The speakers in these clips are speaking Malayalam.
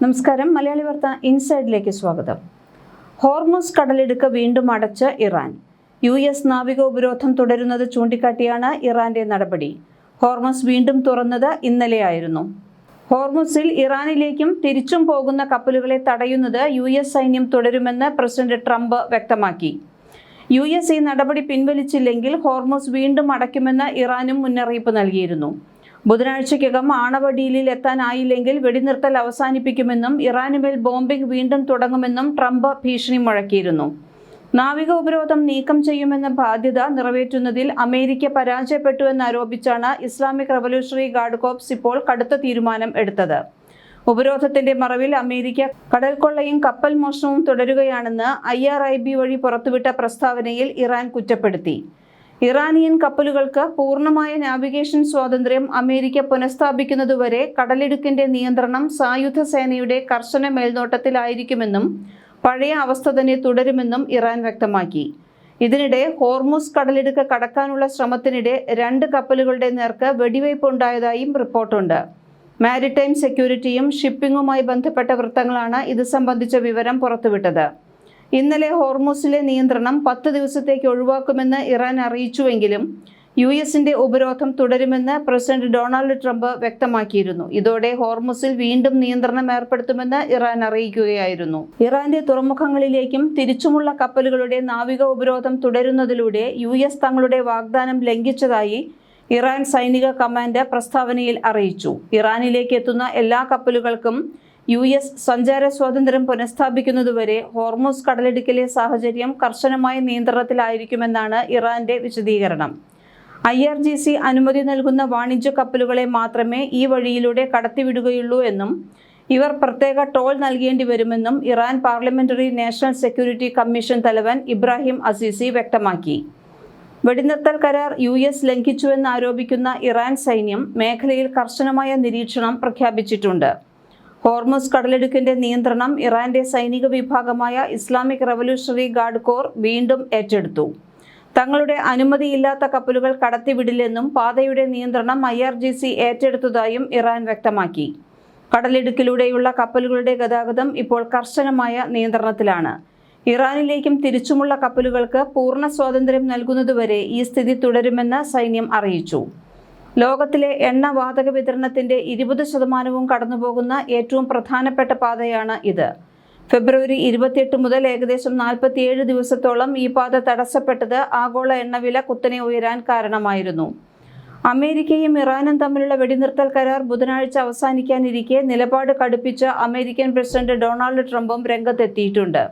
നമസ്കാരം. മലയാളി വാർത്ത ഇൻസൈഡിലേക്ക് സ്വാഗതം. ഹോർമുസ് കടലിടുക്ക് വീണ്ടും അടച്ച് ഇറാൻ. US നാവിക ഉപരോധം തുടരുന്നത് ചൂണ്ടിക്കാട്ടിയാണ് ഇറാന്റെ നടപടി. ഹോർമുസ് വീണ്ടും തുറന്നത് ഇന്നലെയായിരുന്നു. ഹോർമുസിൽ ഇറാനിലേക്കും തിരിച്ചും പോകുന്ന കപ്പലുകളെ തടയുന്നത് US സൈന്യം തുടരുമെന്ന് പ്രസിഡന്റ് ട്രംപ് വ്യക്തമാക്കി. US ഈ നടപടി പിൻവലിച്ചില്ലെങ്കിൽ ഹോർമുസ് വീണ്ടും അടയ്ക്കുമെന്ന് ഇറാനും മുന്നറിയിപ്പ് നൽകിയിരുന്നു. ബുധനാഴ്ചയ്ക്കകം ആണവ ഡീലിൽ എത്താനായില്ലെങ്കിൽ വെടിനിർത്തൽ അവസാനിപ്പിക്കുമെന്നും ഇറാനുമേൽ ബോംബിംഗ് വീണ്ടും തുടങ്ങുമെന്നും ട്രംപ് ഭീഷണി മുഴക്കിയിരുന്നു. നാവിക ഉപരോധം നീക്കം ചെയ്യുമെന്ന ബാധ്യത നിറവേറ്റുന്നതിൽ അമേരിക്ക പരാജയപ്പെട്ടുവെന്നാരോപിച്ചാണ് ഇസ്ലാമിക് റവല്യൂഷണറി ഗാർഡ് കോർപ്സ് ഇപ്പോൾ കടുത്ത തീരുമാനം എടുത്തത്. ഉപരോധത്തിന്റെ മറവിൽ അമേരിക്ക കടൽ കൊള്ളയും കപ്പൽ മോഷണവും തുടരുകയാണെന്ന് IRIB വഴി പുറത്തുവിട്ട പ്രസ്താവനയിൽ ഇറാൻ കുറ്റപ്പെടുത്തി. ഇറാനിയൻ കപ്പലുകൾക്ക് പൂർണ്ണമായ നാവിഗേഷൻ സ്വാതന്ത്ര്യം അമേരിക്ക പുനഃസ്ഥാപിക്കുന്നതുവരെ കടലിടുക്കിന്റെ നിയന്ത്രണം സായുധ സേനയുടെ കർശന മേൽനോട്ടത്തിലായിരിക്കുമെന്നും പഴയ അവസ്ഥ തന്നെ തുടരുമെന്നും ഇറാൻ വ്യക്തമാക്കി. ഇതിനിടെ ഹോർമുസ് കടലിടുക്ക് കടക്കാനുള്ള ശ്രമത്തിനിടെ 2 കപ്പലുകളുടെ നേർക്ക് വെടിവയ്പ് ഉണ്ടായതായും റിപ്പോർട്ടുണ്ട്. മാരിടൈം സെക്യൂരിറ്റിയും ഷിപ്പിംഗുമായി ബന്ധപ്പെട്ട വൃത്തങ്ങളാണ് ഇത് സംബന്ധിച്ച വിവരം പുറത്തുവിട്ടത്. ഇന്നലെ ഹോർമുസിലെ നിയന്ത്രണം 10 ദിവസത്തേക്ക് ഒഴിവാക്കുമെന്ന് ഇറാൻ അറിയിച്ചുവെങ്കിലും US-ന്റെ ഉപരോധം തുടരുമെന്ന് പ്രസിഡന്റ് ഡൊണാൾഡ് ട്രംപ് വ്യക്തമാക്കിയിരുന്നു. ഇതോടെ ഹോർമുസിൽ വീണ്ടും നിയന്ത്രണം ഏർപ്പെടുത്തുമെന്ന് ഇറാൻ അറിയിക്കുകയായിരുന്നു. ഇറാന്റെ തുറമുഖങ്ങളിലേക്കും തിരിച്ചുമുള്ള കപ്പലുകളുടെ നാവിക ഉപരോധം തുടരുന്നതിലൂടെ US തങ്ങളുടെ വാഗ്ദാനം ലംഘിച്ചതായി ഇറാൻ സൈനിക കമാൻഡ് പ്രസ്താവനയിൽ അറിയിച്ചു. ഇറാനിലേക്ക് എത്തുന്ന എല്ലാ കപ്പലുകൾക്കും US സഞ്ചാര സ്വാതന്ത്ര്യം പുനഃസ്ഥാപിക്കുന്നതുവരെ ഹോർമുസ് കടലിടുക്കിലെ സാഹചര്യം കർശനമായ നിയന്ത്രണത്തിലായിരിക്കുമെന്നാണ് ഇറാന്റെ വിശദീകരണം. IRGC അനുമതി നൽകുന്ന വാണിജ്യ കപ്പലുകളെ മാത്രമേ ഈ വഴിയിലൂടെ കടത്തിവിടുകയുള്ളൂ എന്നും ഇവർ പ്രത്യേക ടോൾ നൽകേണ്ടി വരുമെന്നും Iran parliamentary national security commission തലവൻ ഇബ്രാഹിം അസീസി വ്യക്തമാക്കി. വെടിനിർത്തൽ കരാർ US ലംഘിച്ചുവെന്നാരോപിക്കുന്ന ഇറാൻ സൈന്യം മേഖലയിൽ കർശനമായ നിരീക്ഷണം പ്രഖ്യാപിച്ചിട്ടുണ്ട്. ഹോർമുസ് കടലിടുക്കിന്റെ നിയന്ത്രണം ഇറാന്റെ സൈനിക വിഭാഗമായ ഇസ്ലാമിക് റവല്യൂഷണറി ഗാർഡ് കോർ വീണ്ടും ഏറ്റെടുത്തു. തങ്ങളുടെ അനുമതിയില്ലാത്ത കപ്പലുകൾ കടത്തിവിടില്ലെന്നും പാതയുടെ നിയന്ത്രണം IRGC ഏറ്റെടുത്തതായും ഇറാൻ വ്യക്തമാക്കി. കടലിടുക്കിലൂടെയുള്ള കപ്പലുകളുടെ ഗതാഗതം ഇപ്പോൾ കർശനമായ നിയന്ത്രണത്തിലാണ്. ഇറാനിലേക്കും തിരിച്ചുമുള്ള കപ്പലുകൾക്ക് പൂർണ്ണ സ്വാതന്ത്ര്യം നൽകുന്നതുവരെ ഈ സ്ഥിതി തുടരുമെന്ന് സൈന്യം അറിയിച്ചു. ലോകത്തിലെ എണ്ണ വാതക വിതരണത്തിന്റെ 20% കടന്നുപോകുന്ന ഏറ്റവും പ്രധാനപ്പെട്ട പാതയാണ് ഇത്. ഫെബ്രുവരി 28 മുതൽ ഏകദേശം 47 ദിവസത്തോളം ഈ പാത തടസ്സപ്പെട്ടത് ആഗോള എണ്ണവില കുത്തനെ ഉയരാൻ കാരണമായിരുന്നു. അമേരിക്കയും ഇറാനും തമ്മിലുള്ള വെടിനിർത്തൽ കരാർ ബുധനാഴ്ച അവസാനിക്കാനിരിക്കെ നിലപാട് കടുപ്പിച്ച അമേരിക്കൻ പ്രസിഡന്റ് ഡൊണാൾഡ് ട്രംപും രംഗത്തെത്തിയിട്ടുണ്ട്.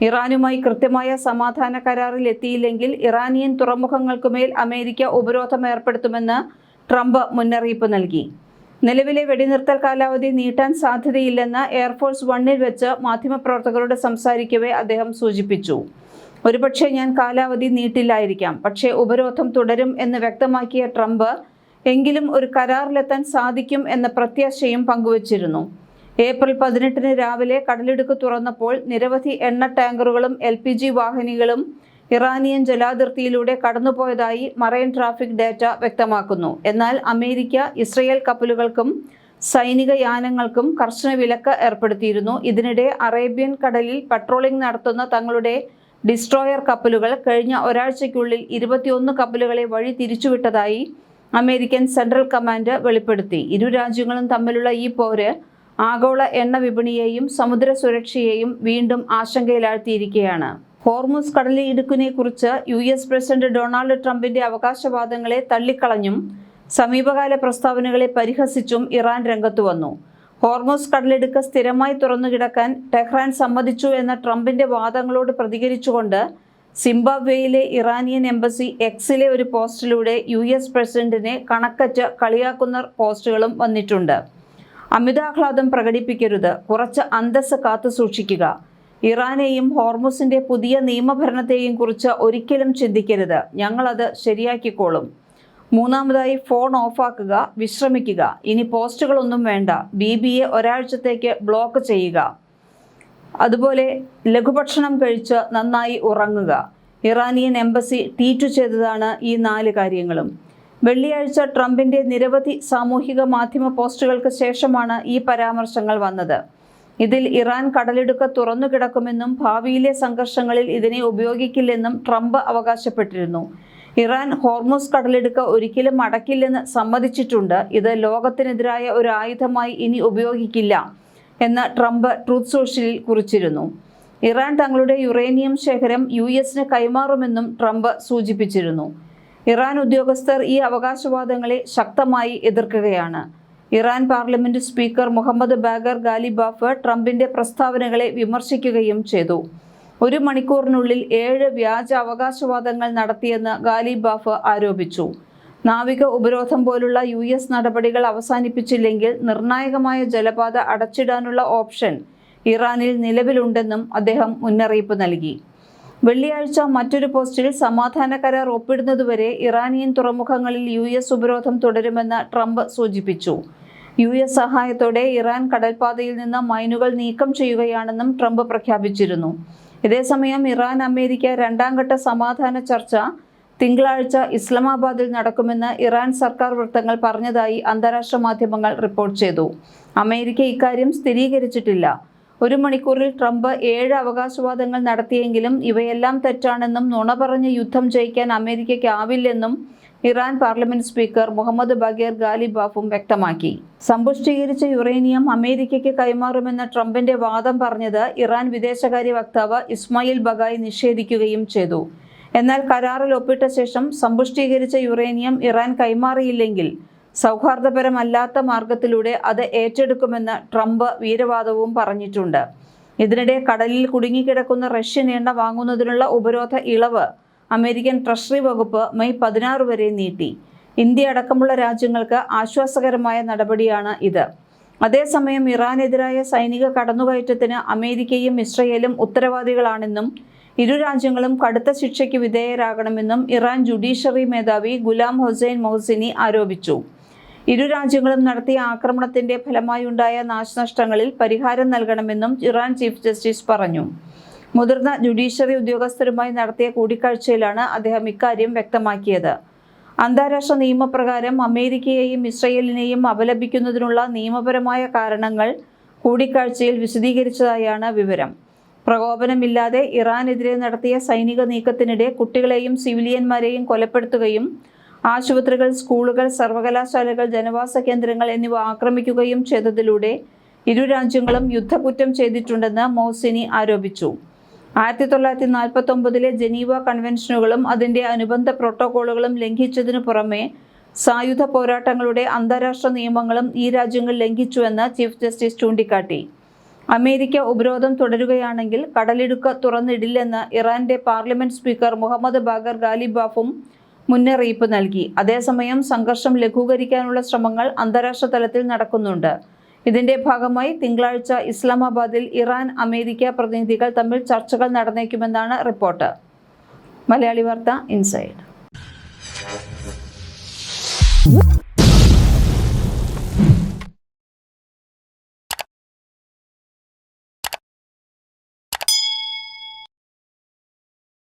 ഇറാനുമായി കൃത്യമായ സമാധാന കരാറിൽ എത്തിയില്ലെങ്കിൽ ഇറാനിയൻ തുറമുഖങ്ങൾക്കുമേൽ അമേരിക്ക ഉപരോധം ഏർപ്പെടുത്തുമെന്ന് ട്രംപ് മുന്നറിയിപ്പ് നൽകി. നിലവിലെ വെടിനിർത്തൽ കാലാവധി നീട്ടാൻ സാധ്യതയില്ലെന്ന് എയർഫോഴ്സ് 1-ൽ വെച്ച് മാധ്യമപ്രവർത്തകരോട് സംസാരിക്കവേ അദ്ദേഹം സൂചിപ്പിച്ചു. ഒരുപക്ഷെ ഞാൻ കാലാവധി നീട്ടില്ലായിരിക്കാം, പക്ഷേ ഉപരോധം തുടരും എന്ന് വ്യക്തമാക്കിയ ട്രംപ് എങ്കിലും ഒരു കരാറിലെത്താൻ സാധിക്കും എന്ന പ്രത്യാശയും പങ്കുവച്ചിരുന്നു. ഏപ്രിൽ 18 രാവിലെ കടലിടുക്ക് തുറന്നപ്പോൾ നിരവധി എണ്ണ ടാങ്കറുകളും LPG വാഹിനികളും ഇറാനിയൻ ജലാതിർത്തിയിലൂടെ കടന്നുപോയതായി മറൈൻ ട്രാഫിക് ഡാറ്റ വ്യക്തമാക്കുന്നു. എന്നാൽ അമേരിക്ക ഇസ്രയേൽ കപ്പലുകൾക്കും സൈനിക യാനങ്ങൾക്കും കർശന വിലക്ക് ഏർപ്പെടുത്തിയിരുന്നു. ഇതിനിടെ അറേബ്യൻ കടലിൽ പട്രോളിംഗ് നടത്തുന്ന തങ്ങളുടെ ഡിസ്ട്രോയർ കപ്പലുകൾ കഴിഞ്ഞ ഒരാഴ്ചയ്ക്കുള്ളിൽ 21 കപ്പലുകളെ വഴി തിരിച്ചുവിട്ടതായി അമേരിക്കൻ സെൻട്രൽ കമാൻഡ് വെളിപ്പെടുത്തി. ഇരു രാജ്യങ്ങളും തമ്മിലുള്ള ഈ പോര് ആഗോള എണ്ണ വിപണിയെയും സമുദ്ര സുരക്ഷയെയും വീണ്ടും ആശങ്കയിലാഴ്ത്തിയിരിക്കുകയാണ്. ഹോർമുസ് കടലിടുക്കിനെ കുറിച്ച് US പ്രസിഡന്റ് ഡൊണാൾഡ് ട്രംപിന്റെ അവകാശവാദങ്ങളെ തള്ളിക്കളഞ്ഞും സമീപകാല പ്രസ്താവനകളെ പരിഹസിച്ചും ഇറാൻ രംഗത്തു വന്നു. ഹോർമുസ് കടലിടുക്ക് സ്ഥിരമായി തുറന്നുകിടക്കാൻ ടെഹ്റാൻ സമ്മതിച്ചു എന്ന ട്രംപിന്റെ വാദങ്ങളോട് പ്രതികരിച്ചുകൊണ്ട് സിംബാബ്വേയിലെ ഇറാനിയൻ എംബസി Xലെ ഒരു പോസ്റ്റിലൂടെ US പ്രസിഡന്റിനെ കണക്കറ്റ് കളിയാക്കുന്ന പോസ്റ്റുകളും വന്നിട്ടുണ്ട്. അമിതാഹ്ലാദം പ്രകടിപ്പിക്കരുത്, കുറച്ച് അന്തസ്സ് കാത്തുസൂക്ഷിക്കുക, ഇറാനെയും ഹോർമുസിന്റെ പുതിയ നിയമഭരണത്തെയും കുറിച്ച് ഒരിക്കലും ചിന്തിക്കരുത്, ഞങ്ങളത് ശരിയാക്കിക്കോളും. മൂന്നാമതായി ഫോൺ ഓഫാക്കുക, വിശ്രമിക്കുക, ഇനി പോസ്റ്റുകളൊന്നും വേണ്ട, BBയെ ഒരാഴ്ചത്തേക്ക് ബ്ലോക്ക് ചെയ്യുക, അതുപോലെ ലഘുഭക്ഷണം കഴിച്ച് നന്നായി ഉറങ്ങുക. ഇറാനിയൻ എംബസി ട്വീറ്റ് ചെയ്തതാണ് ഈ 4 കാര്യങ്ങളും. വെള്ളിയാഴ്ച ട്രംപിന്റെ നിരവധി സാമൂഹിക മാധ്യമ പോസ്റ്റുകൾക്ക് ശേഷമാണ് ഈ പരാമർശങ്ങൾ വന്നത്. ഇതിൽ ഇറാൻ കടലിടുക്ക് തുറന്നു കിടക്കുമെന്നും ഭാവിയിലെ സംഘർഷങ്ങളിൽ ഇതിനെ ഉപയോഗിക്കില്ലെന്നും ട്രംപ് അവകാശപ്പെട്ടിരുന്നു. ഇറാൻ ഹോർമുസ് കടലിടുക്ക് ഒരിക്കലും അടക്കില്ലെന്ന് സമ്മതിച്ചിട്ടുണ്ട്. ഇത് ലോകത്തിനെതിരായ ഒരു ആയുധമായി ഇനി ഉപയോഗിക്കില്ല എന്ന് ട്രംപ് ട്രൂത്ത് സോഷ്യലിൽ കുറിച്ചിരുന്നു. ഇറാൻ തങ്ങളുടെ യുറേനിയം ശേഖരം US-ന് കൈമാറുമെന്നും ട്രംപ് സൂചിപ്പിച്ചിരുന്നു. ഇറാൻ ഉദ്യോഗസ്ഥർ ഈ അവകാശവാദങ്ങളെ ശക്തമായി എതിർക്കുകയാണ്. Iran parliament speaker Mohammad Bagher Ghalibaf ട്രംപിന്റെ പ്രസ്താവനകളെ വിമർശിക്കുകയും ചെയ്തു. 1 മണിക്കൂറിനുള്ളിൽ 7 വ്യാജ അവകാശവാദങ്ങൾ നടത്തിയെന്ന് ഗാലിബാഫ് ആരോപിച്ചു. നാവിക ഉപരോധം പോലുള്ള US നടപടികൾ അവസാനിപ്പിച്ചില്ലെങ്കിൽ നിർണായകമായ ജലപാത അടച്ചിടാനുള്ള ഓപ്ഷൻ ഇറാനിൽ നിലവിലുണ്ടെന്നും അദ്ദേഹം മുന്നറിയിപ്പ് നൽകി. വെള്ളിയാഴ്ച മറ്റൊരു പോസ്റ്റിൽ സമാധാന കരാർ ഒപ്പിടുന്നതുവരെ ഇറാനിയൻ തുറമുഖങ്ങളിൽ US ഉപരോധം തുടരുമെന്ന് ട്രംപ് സൂചിപ്പിച്ചു. US സഹായത്തോടെ ഇറാൻ കടൽപ്പാതയിൽ നിന്ന് മൈനുകൾ നീക്കം ചെയ്യുകയാണെന്നും ട്രംപ് പ്രഖ്യാപിച്ചിരുന്നു. ഇതേസമയം ഇറാൻ അമേരിക്ക 2ാം ഘട്ട സമാധാന ചർച്ച തിങ്കളാഴ്ച ഇസ്ലാമാബാദിൽ നടക്കുമെന്ന് ഇറാൻ സർക്കാർ വൃത്തങ്ങൾ പറഞ്ഞതായി അന്താരാഷ്ട്ര മാധ്യമങ്ങൾ റിപ്പോർട്ട് ചെയ്തു. അമേരിക്ക ഇക്കാര്യം സ്ഥിരീകരിച്ചിട്ടില്ല. 1 മണിക്കൂറിൽ ട്രംപ് 7 അവകാശവാദങ്ങൾ നടത്തിയെങ്കിലും ഇവയെല്ലാം തെറ്റാണെന്നും നുണ പറഞ്ഞ് യുദ്ധം ജയിക്കാൻ അമേരിക്കയ്ക്കാവില്ലെന്നും Iran parliament speaker Mohammad Bagher ഗാലിബാഫും വ്യക്തമാക്കി. സമ്പുഷ്ടീകരിച്ച യുറേനിയം അമേരിക്കയ്ക്ക് കൈമാറുമെന്ന ട്രംപിന്റെ വാദം പറഞ്ഞത് ഇറാൻ വിദേശകാര്യ വക്താവ് ഇസ്മായിൽ ബഗായി നിഷേധിക്കുകയും ചെയ്തു. എന്നാൽ കരാറിൽ ഒപ്പിട്ട ശേഷം സമ്പുഷ്ടീകരിച്ച യുറേനിയം ഇറാൻ കൈമാറിയില്ലെങ്കിൽ സൗഹാർദ്ദപരമല്ലാത്ത മാർഗത്തിലൂടെ അത് ഏറ്റെടുക്കുമെന്ന് ട്രംപ് വീരവാദവും പറഞ്ഞിട്ടുണ്ട്. ഇതിനിടെ കടലിൽ കുടുങ്ങിക്കിടക്കുന്ന റഷ്യൻ എണ്ണ വാങ്ങുന്നതിനുള്ള ഉപരോധ ഇളവ് അമേരിക്കൻ ട്രഷറി വകുപ്പ് മെയ് 16 വരെ നീട്ടി. ഇന്ത്യ അടക്കമുള്ള രാജ്യങ്ങൾക്ക് ആശ്വാസകരമായ നടപടിയാണ് ഇത്. അതേസമയം ഇറാനെതിരായ സൈനിക കടന്നുകയറ്റത്തിന് അമേരിക്കയും ഇസ്രയേലും ഉത്തരവാദികളാണെന്നും ഇരു രാജ്യങ്ങളും കടുത്ത ശിക്ഷയ്ക്ക് വിധേയരാകണമെന്നും ഇറാൻ ജുഡീഷ്യറി മേധാവി ഗുലാം ഹുസൈൻ മൊഹ്സിനി ആരോപിച്ചു. ഇരു രാജ്യങ്ങളും നടത്തിയ ആക്രമണത്തിന്റെ ഫലമായുണ്ടായ നാശനഷ്ടങ്ങളിൽ പരിഹാരം നൽകണമെന്നും ഇറാൻ ചീഫ് ജസ്റ്റിസ് പറഞ്ഞു. മുതിർന്ന ജുഡീഷ്യറി ഉദ്യോഗസ്ഥരുമായി നടത്തിയ കൂടിക്കാഴ്ചയിലാണ് അദ്ദേഹം ഇക്കാര്യം വ്യക്തമാക്കിയത്. അന്താരാഷ്ട്ര നിയമപ്രകാരം അമേരിക്കയെയും ഇസ്രയേലിനെയും അപലപിക്കുന്നതിനുള്ള നിയമപരമായ കാരണങ്ങൾ കൂടിക്കാഴ്ചയിൽ വിശദീകരിച്ചതായാണ് വിവരം. പ്രകോപനമില്ലാതെ ഇറാനെതിരെ നടത്തിയ സൈനിക നീക്കത്തിനിടെ കുട്ടികളെയും സിവിലിയന്മാരെയും കൊലപ്പെടുത്തുകയും ആശുപത്രികൾ, സ്കൂളുകൾ, സർവകലാശാലകൾ, ജനവാസ കേന്ദ്രങ്ങൾ എന്നിവ ആക്രമിക്കുകയും ചെയ്തതിലൂടെ ഇരു രാജ്യങ്ങളും യുദ്ധക്കുറ്റം ചെയ്തിട്ടുണ്ടെന്ന് മൊഹ്സിനി ആരോപിച്ചു. 1949 ജനീവ കൺവെൻഷനുകളും അതിൻ്റെ അനുബന്ധ പ്രോട്ടോക്കോളുകളും ലംഘിച്ചതിനു പുറമെ സായുധ പോരാട്ടങ്ങളുടെ അന്താരാഷ്ട്ര നിയമങ്ങളും ഈ രാജ്യങ്ങൾ ലംഘിച്ചുവെന്ന് ചീഫ് ജസ്റ്റിസ് ചൂണ്ടിക്കാട്ടി. അമേരിക്ക ഉപരോധം തുടരുകയാണെങ്കിൽ കടലിടുക്ക് തുറന്നിടില്ലെന്ന് ഇറാന്റെ പാർലമെന്റ് സ്പീക്കർ മുഹമ്മദ് ബാഗർ ഗാലിബാഫും മുന്നറിയിപ്പ് നൽകി. അതേസമയം സംഘർഷം ലഘൂകരിക്കാനുള്ള ശ്രമങ്ങൾ അന്താരാഷ്ട്ര തലത്തിൽ നടക്കുന്നുണ്ട്. ഇതിന്റെ ഭാഗമായി തിങ്കളാഴ്ച ഇസ്ലാമാബാദിൽ ഇറാൻ അമേരിക്ക പ്രതിനിധികൾ തമ്മിൽ ചർച്ചകൾ നടന്നേക്കുമെന്നാണ് റിപ്പോർട്ട്. മലയാളി വാർത്ത ഇൻസൈഡ്.